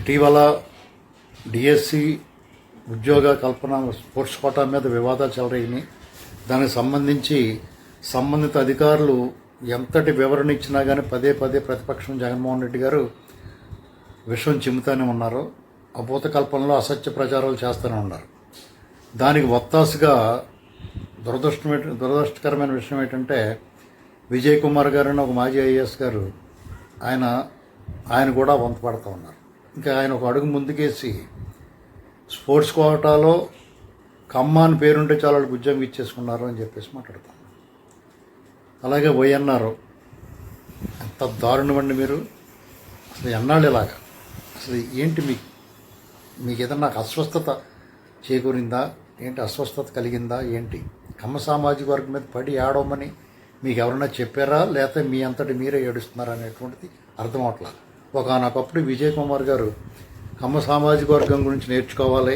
ఇటీవల డిఎస్సి ఉద్యోగ కల్పన sports quota మీద వివాదాలు చెలరేగినాయి. దానికి సంబంధించి సంబంధిత అధికారులు ఎంతటి వివరణ ఇచ్చినా కానీ పదే పదే ప్రతిపక్షం జగన్మోహన్ రెడ్డి గారు విషయం చిమ్ముతూనే ఉన్నారు. అభూత కల్పనలో అసత్య ప్రచారాలు చేస్తూనే ఉన్నారు. దానికి ఒత్తాసుగా దురదృష్టకరమైన విషయం ఏంటంటే విజయ్ కుమార్ గారు అని ఒక మాజీ ఐఏఎస్ గారు ఆయన కూడా వంతపడుతూ ఉన్నారు. ఇంకా ఆయన ఒక అడుగు ముందుకేసి స్పోర్ట్స్ కోటాలో కమ్మ అని పేరుంటే చాలా వాళ్ళకి ఉద్యోగం ఇచ్చేసుకున్నారు అని చెప్పేసి మాట్లాడతాం. అలాగే వైఎన్ఆర్ ఎంత దారుణం అండి మీరు. అసలు ఎన్నాళ్ళు ఇలాగా అసలు ఏంటి మీకు ఏదన్నా నాకు అస్వస్థత చేకూరిందా ఏంటి, అస్వస్థత కలిగిందా ఏంటి? కమ్మ సామాజిక వర్గం మీద పడి ఏడవమని మీకు ఎవరన్నా చెప్పారా, లేకపోతే మీ అంతటి మీరే ఏడుస్తున్నారా అనేటువంటిది అర్థం అవట్లేదు. ఒకనొకప్పుడు విజయ్ కుమార్ గారు కమ్మ సామాజిక వర్గం గురించి నేర్చుకోవాలి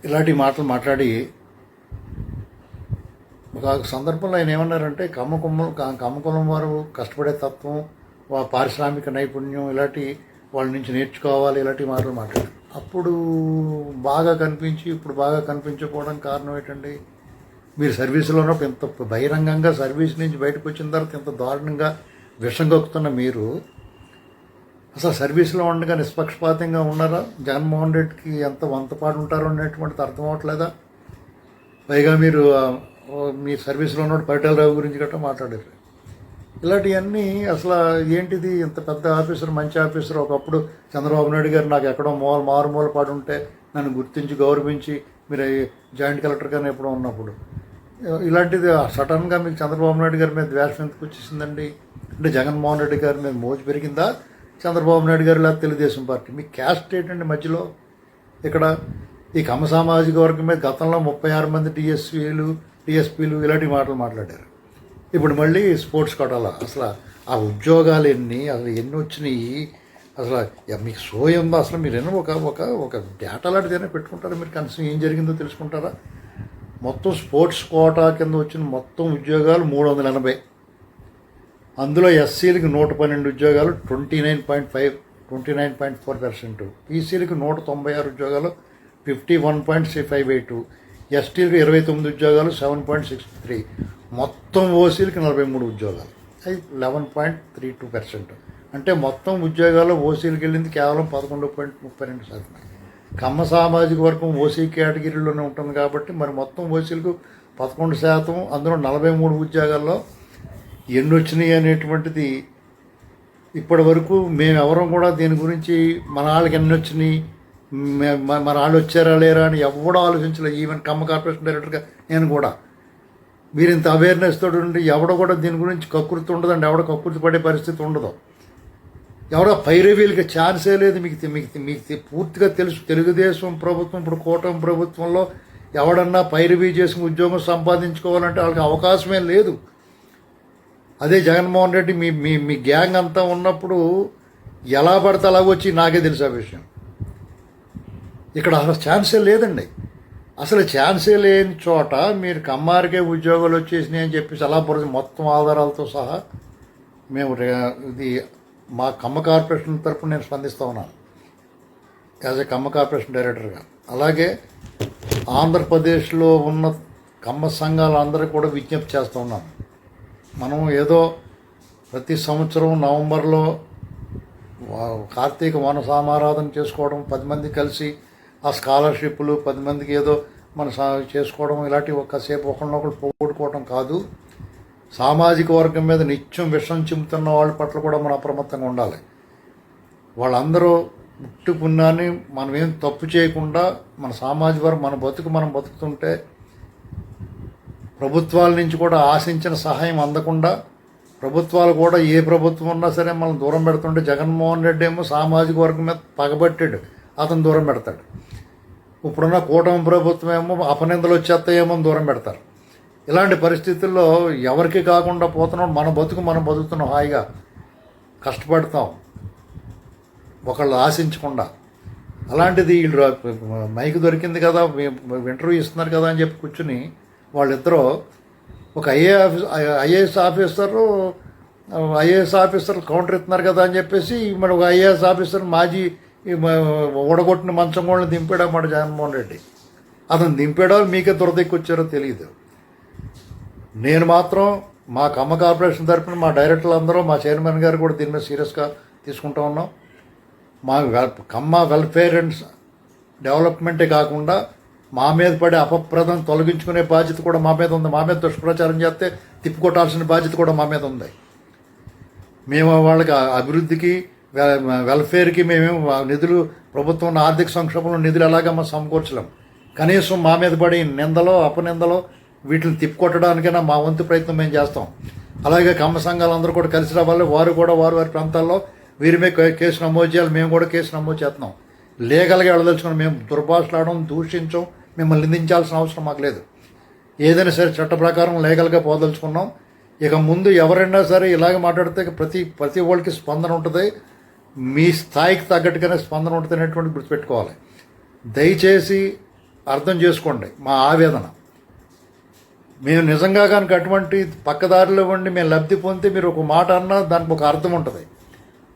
ఇలాంటి మాటలు మాట్లాడి ఒక సందర్భంలో ఆయన ఏమన్నారంటే కమ్మ కులం వారు కష్టపడే తత్వం, పారిశ్రామిక నైపుణ్యం ఇలాంటి వాళ్ళ నుంచి నేర్చుకోవాలి ఇలాంటి మాటలు మాట్లాడారు. అప్పుడు బాగా కనిపించి ఇప్పుడు బాగా కనిపించకపోవడం కారణం ఏంటండి? మీరు సర్వీసులో ఉన్నప్పుడు ఇంత బహిరంగంగా సర్వీస్ నుంచి బయటకు వచ్చిన తర్వాత ఇంత దారుణంగా విషం కక్కుతున్న మీరు అసలు సర్వీస్లో ఉండగా నిష్పక్షపాతంగా ఉన్నారా? జగన్మోహన్ రెడ్డికి ఎంత వంతపాటు ఉంటారో అనేటువంటిది అర్థం అవ్వట్లేదా? పైగా మీరు మీ సర్వీస్లో ఉన్న పరిటాలరావు గురించి గట్రా మాట్లాడారు. ఇలాంటివన్నీ అసలు ఏంటిది? ఇంత పెద్ద ఆఫీసర్, మంచి ఆఫీసర్, ఒకప్పుడు చంద్రబాబు నాయుడు గారు నాకు ఎక్కడో మారుమూల పాడు ఉంటే నన్ను గుర్తించి గౌరవించి మీరు జాయింట్ కలెక్టర్గానే ఎప్పుడో ఉన్నప్పుడు ఇలాంటిది సడన్గా మీకు చంద్రబాబు నాయుడు గారి మీద ద్వేషం ఎందుకు వచ్చేసిందండి? అంటే జగన్మోహన్ రెడ్డి గారి మీద మోజు పెరిగిందా చంద్రబాబు నాయుడు గారు లేదా తెలుగుదేశం పార్టీ? మీ క్యాస్ట్ ఏంటండి మధ్యలో? ఇక్కడ ఈ కమ్మ సామాజిక వర్గం మీద గతంలో 36 మంది డిఎస్పీలు ఇలాంటి మాటలు మాట్లాడారు. ఇప్పుడు మళ్ళీ స్పోర్ట్స్ కోటాల అసలు ఆ ఉద్యోగాలు ఎన్ని వచ్చినాయి? అసలు మీకు సోయి ఉందో? అసలు మీరు ఏమో ఒక డేటా లాంటిదైనా పెట్టుకుంటారా? మీరు కనీసం ఏం జరిగిందో తెలుసుకుంటారా? మొత్తం స్పోర్ట్స్ కోటా కింద వచ్చిన మొత్తం ఉద్యోగాలు 380. అందులో ఎస్సీలకి 112 ఉద్యోగాలు 29.4%, పీసీలకి 196 ఉద్యోగాలు 51.58, ఎస్టీలకు 29 ఉద్యోగాలు 7.63, మొత్తం ఓసీలకి 43 ఉద్యోగాలు అది 11.32%. అంటే మొత్తం ఉద్యోగాలు ఓసీలకు వెళ్ళింది కేవలం 11.32%. కమ్మ సామాజిక వర్గం ఓసీ కేటగిరీలోనే ఉంటుంది కాబట్టి మరి మొత్తం ఓసీలకు 11%, అందులో 43 ఉద్యోగాల్లో ఎన్ని వచ్చినాయి అనేటువంటిది ఇప్పటి వరకు మేమెవరం కూడా దీని గురించి మన వాళ్ళకి ఎన్ని వచ్చినాయి, మన వాళ్ళు వచ్చారా లేరా అని ఎవడో ఆలోచించలేదు. ఈవెన్ కమ్మ కార్పొరేషన్ డైరెక్టర్గా నేను కూడా మీరు ఇంత అవేర్నెస్ తోటి ఉండి ఎవడో కూడా దీని గురించి కక్కుర్తి ఉండదండి. ఎవడో కక్కుర్తి పడే పరిస్థితి ఉండదు. ఎవడో పైరవీలకి ఛాన్సే లేదు. మీకు పూర్తిగా తెలుసు. తెలుగుదేశం ప్రభుత్వం ఇప్పుడు కూటమి ప్రభుత్వంలో ఎవడన్నా పైరవీ చేసుకుని ఉద్యోగం సంపాదించుకోవాలంటే వాళ్ళకి అవకాశమే లేదు. అదే జగన్మోహన్ రెడ్డి మీ గ్యాంగ్ అంతా ఉన్నప్పుడు ఎలా పడితే అలాగ వచ్చి నాకే తెలుసు ఆ విషయం. ఇక్కడ అసలు ఛాన్సే లేదండి. అసలు ఛాన్సే లేని చోట మీరు కమ్మారికే ఉద్యోగాలు వచ్చేసినాయి అని చెప్పేసి అలా మొత్తం ఆధారాలతో సహా మేము ఇది మా కమ్మ కార్పొరేషన్ తరపున నేను స్పందిస్తూ ఉన్నాను యాజ్ ఎ కమ్మ కార్పొరేషన్ డైరెక్టర్గా. అలాగే ఆంధ్రప్రదేశ్లో ఉన్న కమ్మ సంఘాలందరూ కూడా విజ్ఞప్తి చేస్తూ ఉన్నాను. మనం ఏదో ప్రతి సంవత్సరం నవంబర్లో కార్తీక వన సమారాధన చేసుకోవడం, 10 మంది కలిసి ఆ స్కాలర్షిప్లు 10 మందికి ఏదో మనం చేసుకోవడం, ఇలాంటివి ఒక్కసేపు ఒకరినొకరు పోగొట్టుకోవడం కాదు. సామాజిక వర్గం మీద నిత్యం విషం చిమ్ముతున్న వాళ్ళ పట్ల కూడా మనం అప్రమత్తంగా ఉండాలి. వాళ్ళందరూ ముట్టు పుణ్యాన్ని మనం ఏం తప్పు చేయకుండా మన సామాజిక వర్గం మనం బతుకుతుంటే ప్రభుత్వాల నుంచి కూడా ఆశించిన సహాయం అందకుండా ప్రభుత్వాలు కూడా ఏ ప్రభుత్వం ఉన్నా సరే మనం దూరం పెడుతుంటే జగన్మోహన్ రెడ్డి ఏమో సామాజిక వర్గం మీద పగబట్టాడు, అతను దూరం పెడతాడు. ఇప్పుడున్న కూటమి ప్రభుత్వం ఏమో అపనిందలు వచ్చేస్తాయేమో దూరం పెడతారు. ఇలాంటి పరిస్థితుల్లో ఎవరికి కాకుండా పోతున్నాం. మనం బతుకుతున్నాం, హాయిగా కష్టపడతాం ఒకళ్ళు ఆశించకుండా. అలాంటిది వీళ్ళు మైక్ దొరికింది కదా, ఇంటర్వ్యూ ఇస్తున్నారు కదా అని చెప్పి కూర్చుని వాళ్ళిద్దరూ ఒక ఐఏఎస్ ఆఫీసరు ఐఏఎస్ ఆఫీసర్లు కౌంటర్ ఇస్తున్నారు కదా అని చెప్పేసి మరి ఒక ఐఏఎస్ ఆఫీసర్ మాజీ ఓడగొట్టిన మంచం కూడా దింపాడు మాట జగన్మోహన్ రెడ్డి. అతను దింపాడో మీకే దురదెక్కొచ్చారో తెలియదు. నేను మాత్రం మా కమ్మ కార్పొరేషన్ తరఫున మా డైరెక్టర్లు అందరూ, మా చైర్మన్ గారు కూడా దీని మీద సీరియస్గా తీసుకుంటా ఉన్నాం. మా కమ్మ వెల్ఫేర్ అండ్ డెవలప్మెంటే కాకుండా మా మీద పడే అపప్రదం తొలగించుకునే బాధ్యత కూడా మా మీద ఉంది. మా మీద దుష్ప్రచారం చేస్తే తిప్పుకొట్టాల్సిన బాధ్యత కూడా మా మీద ఉంది. మేము వాళ్ళకి అభివృద్ధికి వెల్ఫేర్కి మేమేం నిధులు, ప్రభుత్వం ఆర్థిక సంక్షోభంలో నిధులు ఎలాగమ్మా సమకూర్చలేం. కనీసం మా మీద పడి నిందలో అపనిందలో వీటిని తిప్పుకొట్టడానికైనా మా వంతు ప్రయత్నం మేము చేస్తాం. అలాగే కమ్మ సంఘాలందరూ కూడా కలిసి రావాలి. వారు కూడా వారి ప్రాంతాల్లో వీరి మీద కేసు నమోదు చేయాలి. మేము కూడా కేసు నమోదు చేస్తున్నాం. లీగల్గా వెళ్ళదలుచుకున్నాం. మేము దుర్భాషలాడడం, దూషించం, మిమ్మల్ని నిందించాల్సిన అవసరం మాకు లేదు. ఏదైనా సరే చట్ట ప్రకారం లీగల్గా పోదలుచుకున్నాం. ఇక ముందు ఎవరైనా సరే ఇలాగ మాట్లాడితే ప్రతి వాళ్ళకి స్పందన ఉంటుంది. మీ స్థాయికి తగ్గట్టుగానే స్పందన ఉంటుంది అనేటువంటి గుర్తుపెట్టుకోవాలి. దయచేసి అర్థం చేసుకోండి మా ఆవేదన. మేము నిజంగా కనుక అటువంటి పక్కదారిలో ఉండి మేము లబ్ధి పొందితే మీరు ఒక మాట అన్నా దానికి ఒక అర్థం ఉంటుంది.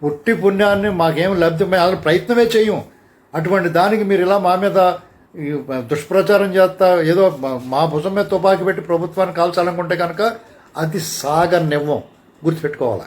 ఉట్టి పుణ్యాన్ని మాకేం లబ్ధి, మేము అసలు ప్రయత్నమే చేయం. అటువంటి దానికి మీరు ఇలా మా మీద దుష్ప్రచారం చేస్తా ఏదో మా భుజం మీద తుపాకీ పెట్టి ప్రభుత్వాన్ని కాల్చాలనుకుంటే కనుక అది సాగనివ్వం, గుర్తుపెట్టుకోవాలి.